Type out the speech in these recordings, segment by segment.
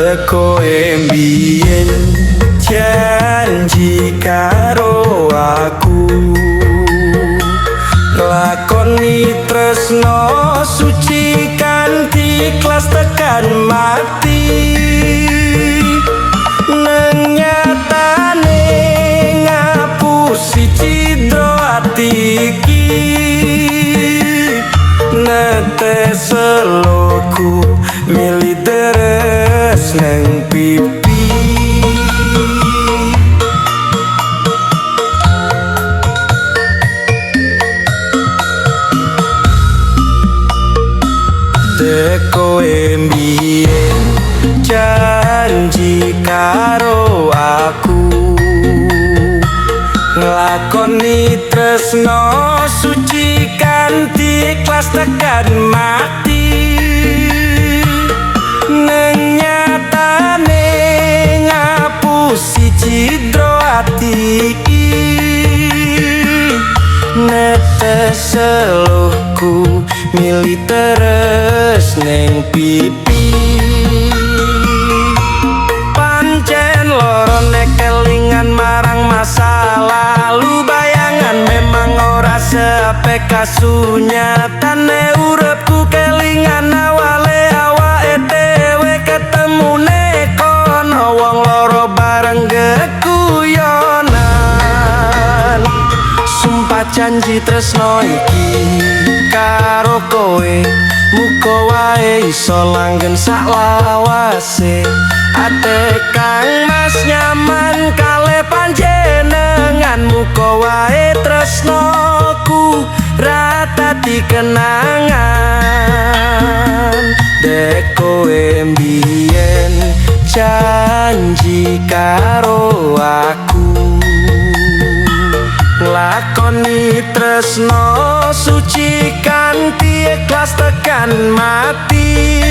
Kowe mbiyen janji karo aku lakoni tresno suci kanthi ikhlas tekan mati nang nyatane ngapusi cidro ati iki netes seloku milih deres nang pipi kowe mbiyen janji karo aku nglakoni tresno suci kanthi ikhlas tekan mati nang nyatane ngapusi cidro ati iki netes seluhku milih terus neng pipi pancen loro nek kelingan marang masa lalu bayangan memang ora sepe kasunyatane uripku kelingan awale awake dhewe ketemune kono wong loro bareng geguyonan sumpah janji tresno iki karo kowe muga wae iso langgeng sak lawase ate kang mas nyaman kale panjenengan muga wae tresnoku ratati kenangan dek kowe mbiyen janji karo aku lakoni tresno suci kanthi ikhlas tekan mati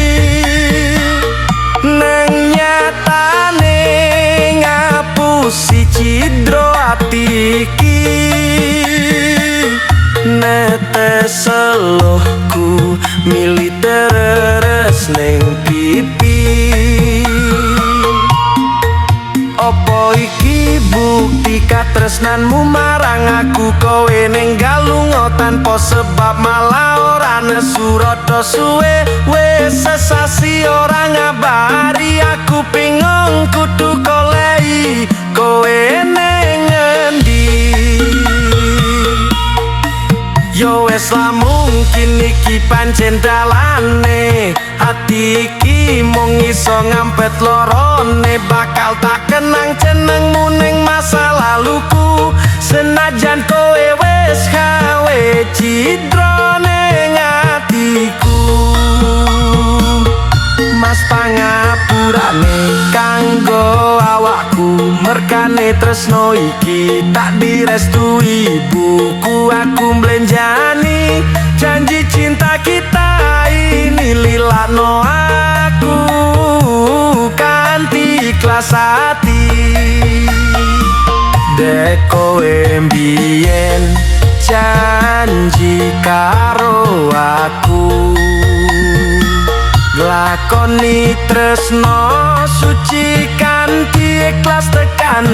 nang nyatane ngapusi cidro ati iki netes seluhku milih deres neng pipi opo iki bukti katresnanmu marang aku kowe ninggal lunga tanpa sebab malah ora nesu rada suwe wis sesasi ora ngabari aku bingung kudu goleki kowe ning endi yo wis lah mungkin iki pancen dalane ati iki mung iso ngampet lorone bakal tak kenang jenengmu ning masa laluku senajan kowe wis gawe cidro ning atiku mas pangapurane kanggo awakku merkane tresno iki tak direstui ibuku aku mblenjani janji cinta kita ini lilakno aku kanthi ikhlas hati dek kowe mbiyen janji karo aku lakoni tresno suci kanthi ikhlas tekan